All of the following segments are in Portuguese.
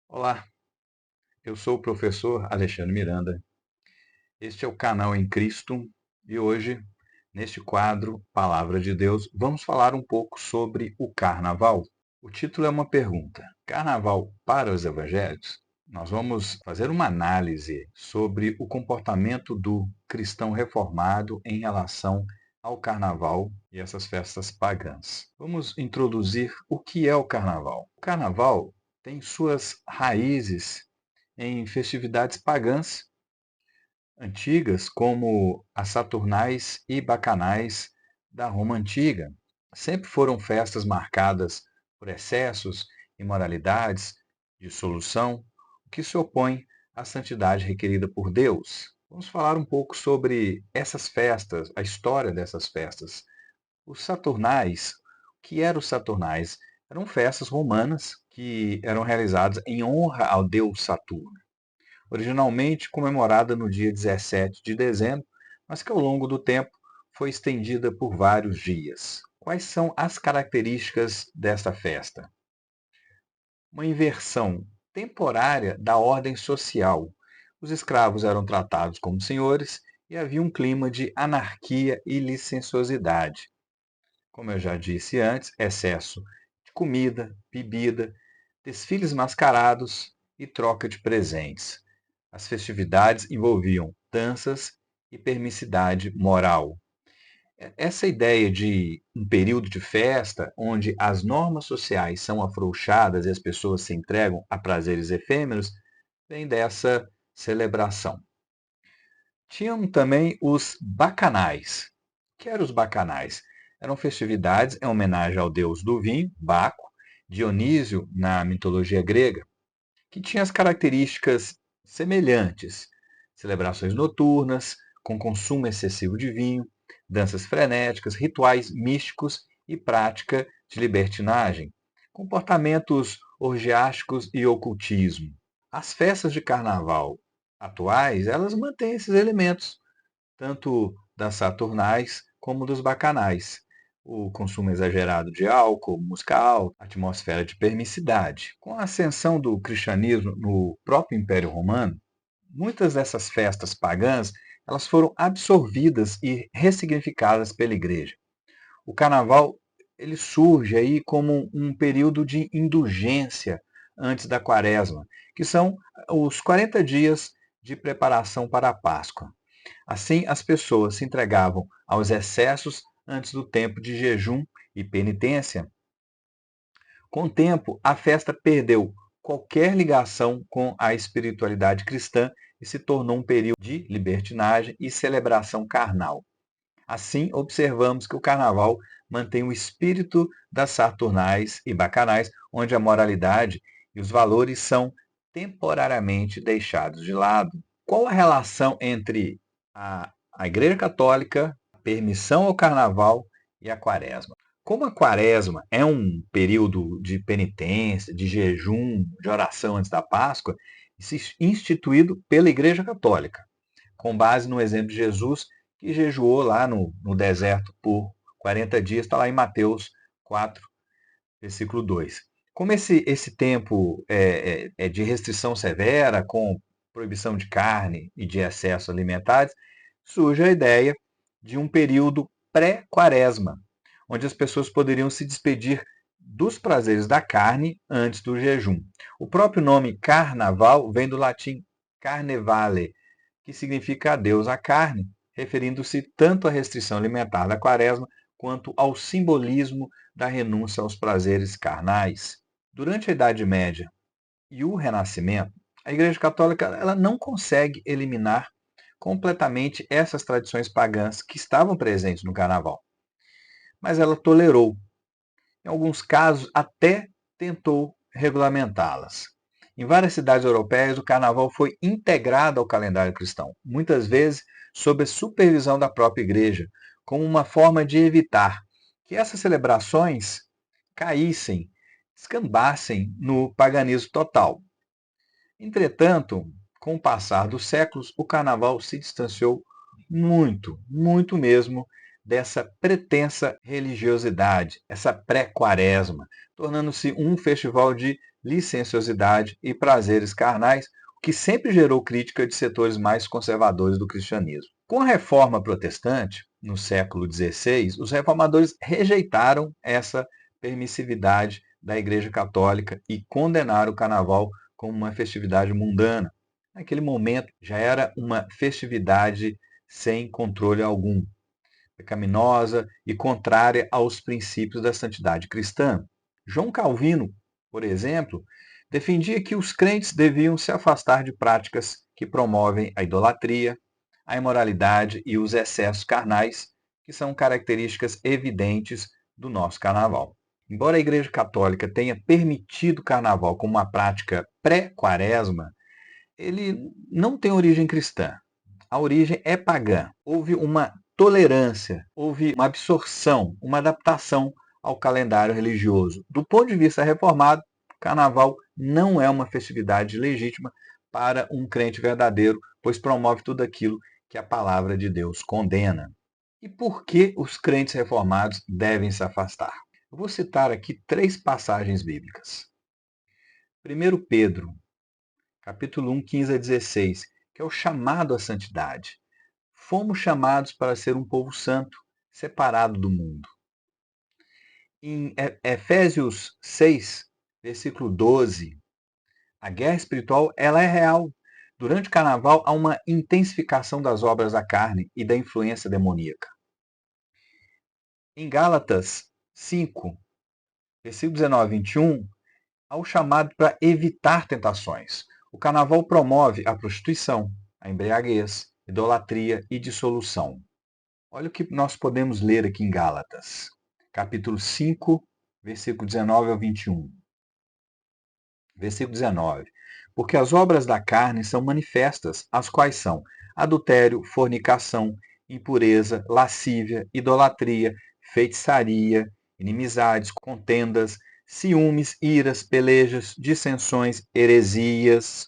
Olá, eu sou o professor Alexandre Miranda. Este é o canal em Cristo e hoje, neste quadro Palavra de Deus, vamos falar um pouco sobre o Carnaval. O título é uma pergunta: Carnaval para os evangélicos? Nós vamos fazer uma análise sobre o comportamento do cristão reformado em relação ao Carnaval e essas festas pagãs. Vamos introduzir o que é o Carnaval. O Carnaval tem suas raízes em festividades pagãs antigas, como as Saturnais e Bacanais da Roma Antiga. Sempre foram festas marcadas por excessos, imoralidades, dissolução, o que se opõe à santidade requerida por Deus. Vamos falar um pouco sobre essas festas, a história dessas festas. Os Saturnais, o que eram os Saturnais? Eram festas romanas que eram realizadas em honra ao deus Saturno, originalmente comemorada no dia 17 de dezembro, mas que ao longo do tempo foi estendida por vários dias. Quais são as características desta festa? Uma inversão temporária da ordem social. Os escravos eram tratados como senhores e havia um clima de anarquia e licenciosidade. Como eu já disse antes, excesso de comida, bebida, desfiles mascarados e troca de presentes. As festividades envolviam danças e permissividade moral. Essa ideia de um período de festa onde as normas sociais são afrouxadas e as pessoas se entregam a prazeres efêmeros vem dessa celebração. Tinham também os bacanais. O que eram os bacanais? Eram festividades em homenagem ao deus do vinho, Baco, Dionísio na mitologia grega, que tinha as características semelhantes: celebrações noturnas, com consumo excessivo de vinho, danças frenéticas, rituais místicos e prática de libertinagem, comportamentos orgiásticos e ocultismo. As festas de carnaval atuais, elas mantêm esses elementos, tanto das saturnais como dos bacanais. O consumo exagerado de álcool, música alta, atmosfera de permissidade. Com a ascensão do cristianismo no próprio Império Romano, muitas dessas festas pagãs elas foram absorvidas e ressignificadas pela igreja. O carnaval ele surge aí como um período de indulgência antes da quaresma, que são os 40 dias de preparação para a Páscoa. Assim, as pessoas se entregavam aos excessos antes do tempo de jejum e penitência. Com o tempo, a festa perdeu qualquer ligação com a espiritualidade cristã e se tornou um período de libertinagem e celebração carnal. Assim, observamos que o carnaval mantém o espírito das saturnais e bacanais, onde a moralidade e os valores são temporariamente deixados de lado. Qual a relação entre a Igreja Católica, a permissão ao carnaval e a quaresma? Como a quaresma é um período de penitência, de jejum, de oração antes da Páscoa, isso é instituído pela Igreja Católica, com base no exemplo de Jesus, que jejuou lá no deserto por 40 dias, está lá em Mateus 4, versículo 2. Como esse tempo é de restrição severa, com proibição de carne e de excessos alimentares, surge a ideia de um período pré-quaresma, onde as pessoas poderiam se despedir dos prazeres da carne antes do jejum. O próprio nome carnaval vem do latim carnevale, que significa adeus à carne, referindo-se tanto à restrição alimentar da quaresma quanto ao simbolismo da renúncia aos prazeres carnais. Durante a Idade Média e o Renascimento, a Igreja Católica ela não consegue eliminar completamente essas tradições pagãs que estavam presentes no Carnaval, mas ela tolerou. Em alguns casos, até tentou regulamentá-las. Em várias cidades europeias, o carnaval foi integrado ao calendário cristão, muitas vezes sob a supervisão da própria igreja, como uma forma de evitar que essas celebrações caíssem, descambassem no paganismo total. Entretanto, com o passar dos séculos, o carnaval se distanciou muito mesmo dessa pretensa religiosidade, essa pré-quaresma, tornando-se um festival de licenciosidade e prazeres carnais, o que sempre gerou crítica de setores mais conservadores do cristianismo. Com a reforma protestante, no século XVI, os reformadores rejeitaram essa permissividade da Igreja Católica e condenaram o carnaval como uma festividade mundana. Naquele momento já era uma festividade sem controle algum, pecaminosa e contrária aos princípios da santidade cristã. João Calvino, por exemplo, defendia que os crentes deviam se afastar de práticas que promovem a idolatria, a imoralidade e os excessos carnais, que são características evidentes do nosso carnaval. Embora a Igreja Católica tenha permitido o carnaval como uma prática pré-quaresma, ele não tem origem cristã. A origem é pagã. Houve uma tolerância, houve uma absorção, uma adaptação ao calendário religioso. Do ponto de vista reformado, o carnaval não é uma festividade legítima para um crente verdadeiro, pois promove tudo aquilo que a palavra de Deus condena. E por que os crentes reformados devem se afastar? Eu vou citar aqui 3 passagens bíblicas. 1 Pedro, capítulo 1, 15 a 16, que é o chamado à santidade. Fomos chamados para ser um povo santo, separado do mundo. Em Efésios 6, versículo 12, a guerra espiritual ela é real. Durante o carnaval há uma intensificação das obras da carne e da influência demoníaca. Em Gálatas 5, versículo 19 e 21, há o chamado para evitar tentações. O carnaval promove a prostituição, a embriaguez, idolatria e dissolução. Olha o que nós podemos ler aqui em Gálatas, capítulo 5, versículo 19 ao 21. Versículo 19. Porque as obras da carne são manifestas, as quais são adultério, fornicação, impureza, lascívia, idolatria, feitiçaria, inimizades, contendas, ciúmes, iras, pelejas, dissensões, heresias,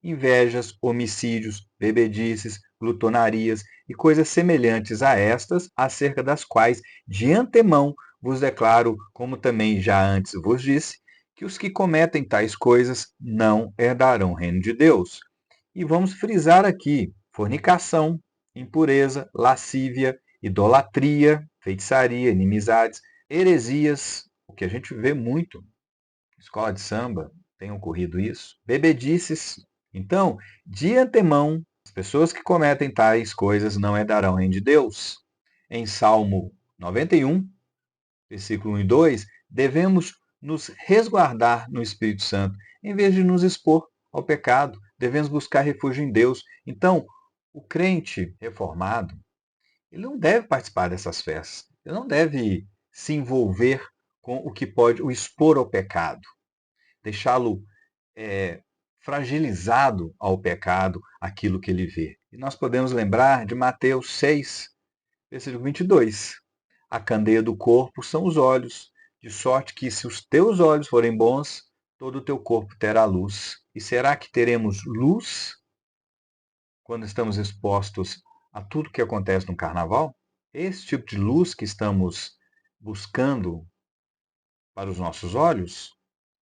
invejas, homicídios, bebedices, glutonarias e coisas semelhantes a estas, acerca das quais de antemão vos declaro, como também já antes vos disse, que os que cometem tais coisas não herdarão o reino de Deus. E vamos frisar aqui: fornicação, impureza, lascívia, idolatria, feitiçaria, inimizades, heresias, o que a gente vê muito, escola de samba tem ocorrido isso, bebedices. Então, de antemão, as pessoas que cometem tais coisas não herdarão o reino de Deus. Em Salmo 91, versículo 1 e 2, devemos nos resguardar no Espírito Santo, em vez de nos expor ao pecado. Devemos buscar refúgio em Deus. Então, o crente reformado, ele não deve participar dessas festas. Ele não deve se envolver com o que pode o expor ao pecado, deixá-lo fragilizado ao pecado, aquilo que ele vê. E nós podemos lembrar de Mateus 6, versículo 22. A candeia do corpo são os olhos, de sorte que se os teus olhos forem bons, todo o teu corpo terá luz. E será que teremos luz quando estamos expostos a tudo que acontece no carnaval? Esse tipo de luz que estamos buscando para os nossos olhos?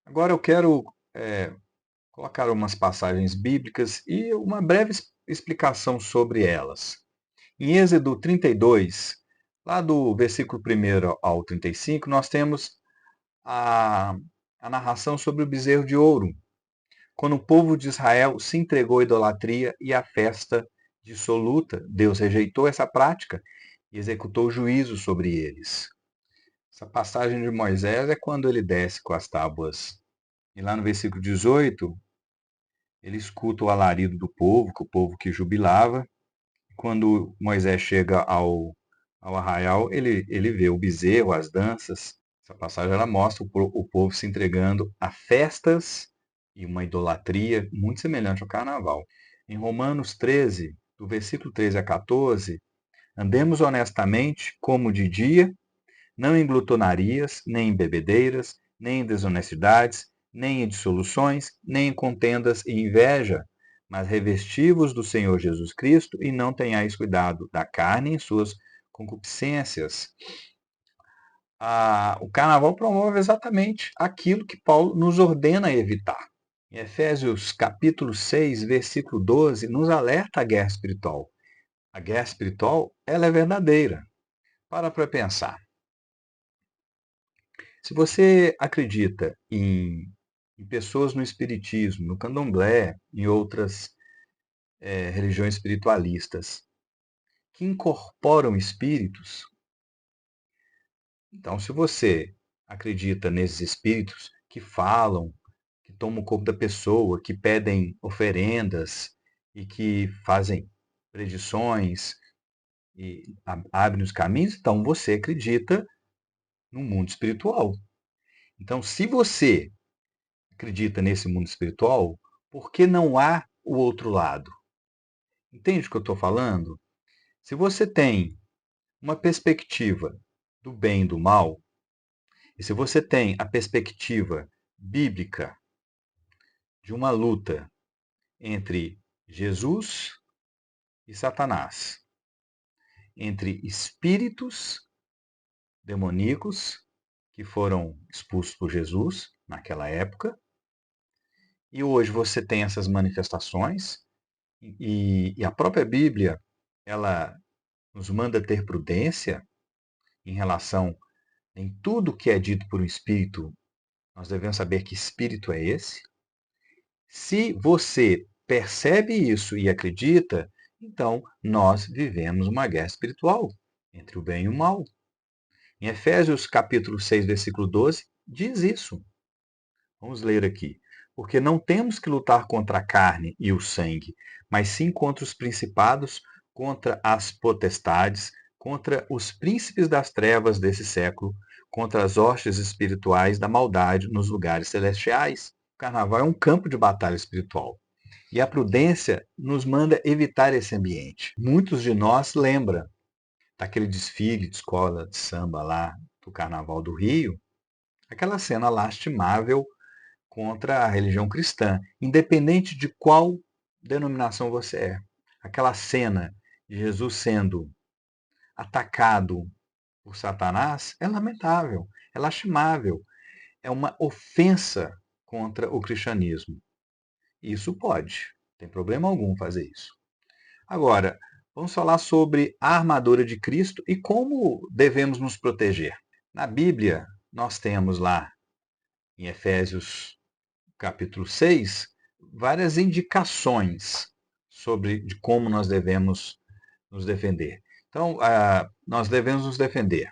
Agora eu quero colocar umas passagens bíblicas e uma breve explicação sobre elas. Em Êxodo 32, lá do versículo 1 ao 35, nós temos a narração sobre o bezerro de ouro, quando o povo de Israel se entregou à idolatria e à festa dissoluta. Deus rejeitou essa prática e executou juízo sobre eles. Essa passagem de Moisés é quando ele desce com as tábuas. E lá no versículo 18, ele escuta o alarido do povo, que o povo que jubilava. Quando Moisés chega ao arraial, ele vê o bezerro, as danças. Essa passagem ela mostra o povo se entregando a festas e uma idolatria muito semelhante ao carnaval. Em Romanos 13, do versículo 13 a 14, andemos honestamente como de dia, não em glutonarias, nem em bebedeiras, nem em desonestidades, nem em dissoluções, nem em contendas e inveja, mas revesti-vos do Senhor Jesus Cristo e não tenhais cuidado da carne em suas concupiscências. O carnaval promove exatamente aquilo que Paulo nos ordena evitar. Em Efésios capítulo 6, versículo 12, nos alerta a guerra espiritual. A guerra espiritual, ela é verdadeira. Para pensar. Se você acredita em pessoas no espiritismo, no candomblé, em outras religiões espiritualistas, que incorporam espíritos, então se você acredita nesses espíritos que falam, que tomam o corpo da pessoa, que pedem oferendas e que fazem predições e abrem os caminhos, então você acredita no mundo espiritual. Então, se você acredita nesse mundo espiritual, por que não há o outro lado? Entende o que eu estou falando? Se você tem uma perspectiva do bem e do mal, e se você tem a perspectiva bíblica de uma luta entre Jesus e Satanás, entre espíritos demoníacos que foram expulsos por Jesus naquela época, e hoje você tem essas manifestações, e a própria Bíblia, ela nos manda ter prudência em relação em tudo que é dito por um espírito. Nós devemos saber que espírito é esse. Se você percebe isso e acredita, então nós vivemos uma guerra espiritual entre o bem e o mal. Em Efésios capítulo 6, versículo 12, diz isso. Vamos ler aqui. Porque não temos que lutar contra a carne e o sangue, mas sim contra os principados, contra as potestades, contra os príncipes das trevas desse século, contra as hostes espirituais da maldade nos lugares celestiais. O carnaval é um campo de batalha espiritual. E a prudência nos manda evitar esse ambiente. Muitos de nós lembram daquele desfile de escola de samba lá do Carnaval do Rio, aquela cena lastimável contra a religião cristã, independente de qual denominação você é. Aquela cena de Jesus sendo atacado por Satanás é lamentável, é lastimável, é uma ofensa contra o cristianismo. Isso pode, não tem problema algum fazer isso. Agora, vamos falar sobre a armadura de Cristo e como devemos nos proteger. Na Bíblia, nós temos lá em Efésios capítulo 6, várias indicações sobre de como nós devemos nos defender. Então, nós devemos nos defender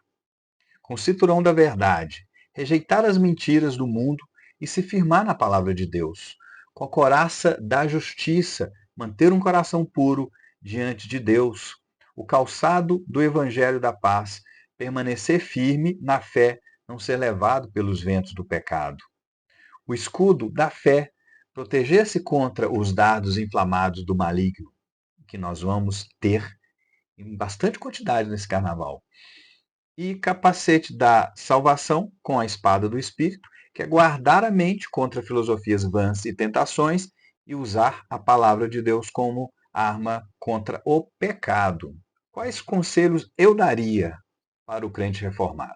com o cinturão da verdade, rejeitar as mentiras do mundo e se firmar na palavra de Deus, com a couraça da justiça, manter um coração puro diante de Deus, o calçado do evangelho da paz, permanecer firme na fé, não ser levado pelos ventos do pecado. O escudo da fé, proteger-se contra os dardos inflamados do maligno, que nós vamos ter em bastante quantidade nesse carnaval. E capacete da salvação, com a espada do Espírito, que é guardar a mente contra filosofias vãs e tentações e usar a palavra de Deus como arma contra o pecado. Quais conselhos eu daria para o crente reformado?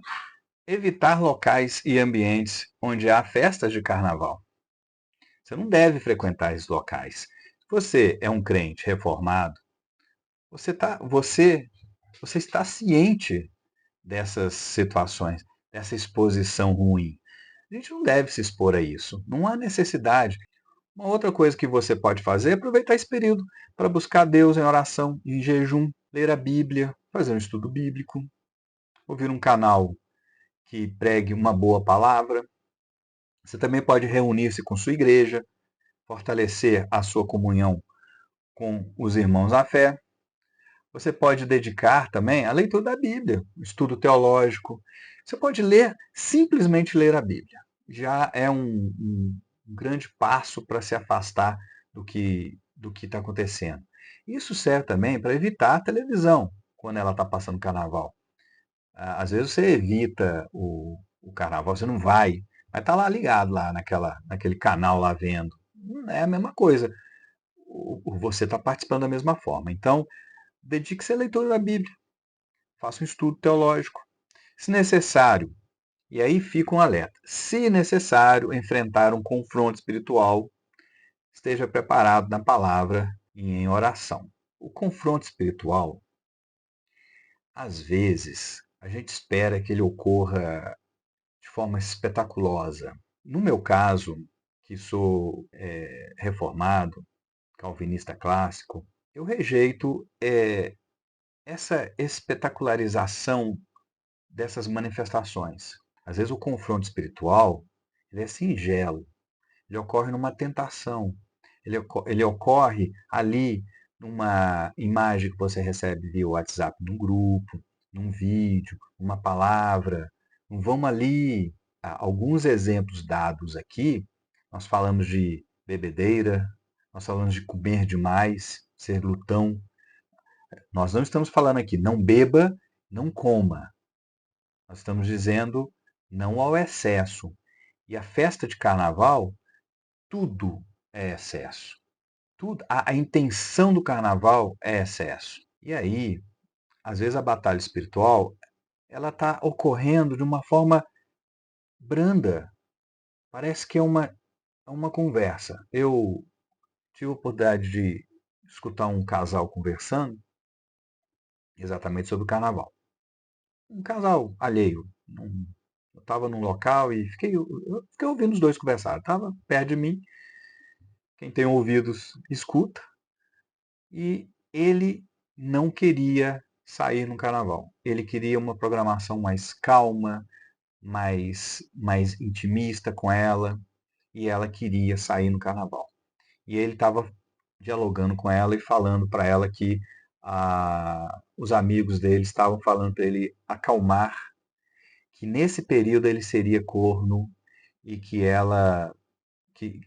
Evitar locais e ambientes onde há festas de carnaval. Você não deve frequentar esses locais. Se você é um crente reformado, você está ciente dessas situações, dessa exposição ruim. A gente não deve se expor a isso. Não há necessidade. Uma outra coisa que você pode fazer é aproveitar esse período para buscar Deus em oração, em jejum, ler a Bíblia, fazer um estudo bíblico, ouvir um canal que pregue uma boa palavra. Você também pode reunir-se com sua igreja, fortalecer a sua comunhão com os irmãos na fé. Você pode dedicar também à leitura da Bíblia, estudo teológico. Você pode simplesmente ler a Bíblia. Já é um grande passo para se afastar do que está acontecendo. Isso serve também para evitar a televisão quando ela está passando carnaval. Às vezes você evita o carnaval, você não vai, mas está lá ligado lá naquele canal lá vendo. Não é a mesma coisa. você está participando da mesma forma. Então, dedique-se à leitura da Bíblia, faça um estudo teológico. Se necessário, e aí fica um alerta, se necessário enfrentar um confronto espiritual, esteja preparado na palavra e em oração. O confronto espiritual, às vezes, a gente espera que ele ocorra de forma espetaculosa. No meu caso, que sou reformado, calvinista clássico, eu rejeito essa espetacularização dessas manifestações. Às vezes o confronto espiritual ele é singelo, ele ocorre numa tentação, ele ocorre ali numa imagem que você recebe via WhatsApp num grupo, num vídeo, uma palavra. Vamos ali, alguns exemplos dados aqui, nós falamos de bebedeira, nós falamos de comer demais, ser glutão. Nós não estamos falando aqui, não beba, não coma. Nós estamos dizendo não ao excesso. E a festa de carnaval, tudo é excesso. Tudo, a intenção do carnaval é excesso. E aí, às vezes a batalha espiritual, ela está ocorrendo de uma forma branda. Parece que é uma conversa. Eu tive a oportunidade de escutar um casal conversando exatamente sobre o carnaval. Um casal alheio. Eu estava num local e eu fiquei ouvindo os dois conversar. Estava perto de mim. Quem tem ouvidos escuta. E ele não queria sair no carnaval. Ele queria uma programação mais calma, mais intimista com ela. E ela queria sair no carnaval. E ele estava dialogando com ela e falando para ela que os amigos dele estavam falando para ele acalmar, que nesse período ele seria corno e que ela, que,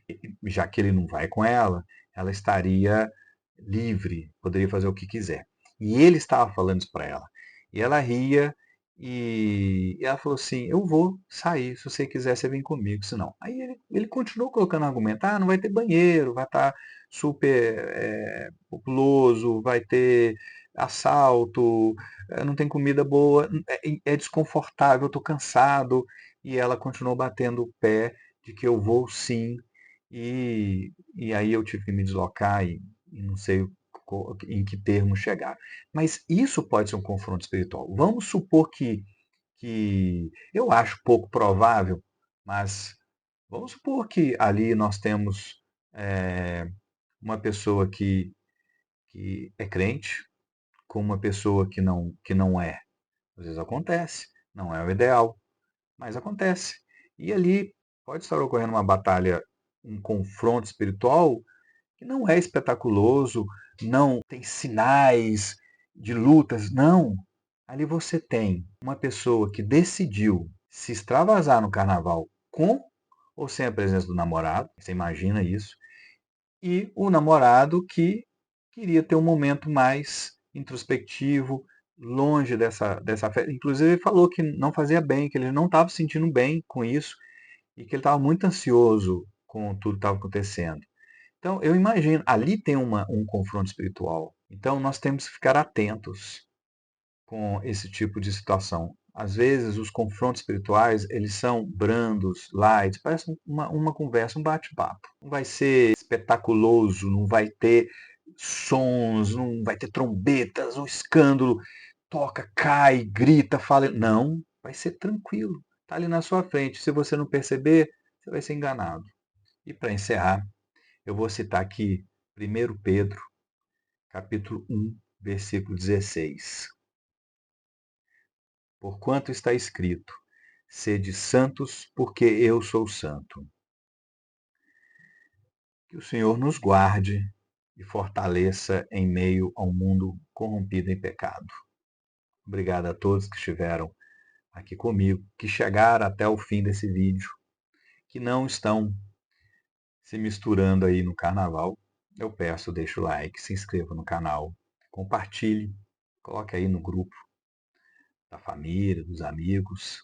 já que ele não vai com ela estaria livre, poderia fazer o que quiser. E ele estava falando isso para ela. E ela ria e ela falou assim: eu vou sair, se você quiser, você vem comigo, senão. Aí ele continuou colocando argumento: não vai ter banheiro, vai estar super populoso, vai ter assalto, não tem comida boa, é desconfortável, eu estou cansado. E ela continuou batendo o pé de que eu vou sim. E aí eu tive que me deslocar e não sei em que termo chegar. Mas isso pode ser um confronto espiritual. Vamos supor que eu acho pouco provável, mas vamos supor que ali nós temos uma pessoa que é crente com uma pessoa que não é. Às vezes acontece, não é o ideal, mas acontece. E ali pode estar ocorrendo uma batalha, um confronto espiritual que não é espetaculoso, não tem sinais de lutas, não. Ali você tem uma pessoa que decidiu se extravasar no carnaval com ou sem a presença do namorado, você imagina isso, e o namorado que queria ter um momento mais introspectivo, longe dessa festa. Inclusive, ele falou que não fazia bem, que ele não estava se sentindo bem com isso e que ele estava muito ansioso com tudo que estava acontecendo. Então, eu imagino, ali tem um confronto espiritual. Então, nós temos que ficar atentos com esse tipo de situação. Às vezes, os confrontos espirituais, eles são brandos, light, parece uma conversa, um bate-papo. Não vai ser espetaculoso, não vai ter sons, não vai ter trombetas, um escândalo, toca, cai, grita, fala. Não, vai ser tranquilo. Está ali na sua frente. Se você não perceber, você vai ser enganado. E para encerrar, eu vou citar aqui 1 Pedro, capítulo 1, versículo 16. Porquanto está escrito: sede santos, porque eu sou santo. Que o Senhor nos guarde e fortaleça em meio ao mundo corrompido em pecado. Obrigado a todos que estiveram aqui comigo, que chegaram até o fim desse vídeo, que não estão se misturando aí no carnaval. Eu peço, deixa o like, se inscreva no canal, compartilhe, coloque aí no grupo da família, dos amigos.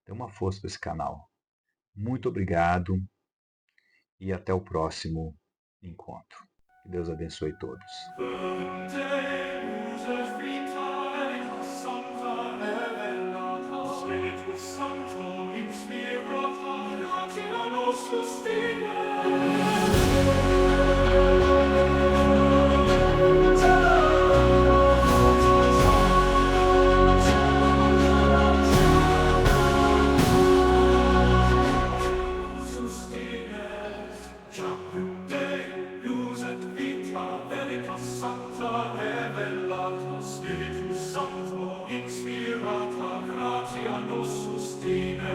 Dê uma força para esse canal. Muito obrigado e até o próximo encontro. Que Deus abençoe todos. Santa Revelator Spiritus Sancto, inspirata gratia nos sustine.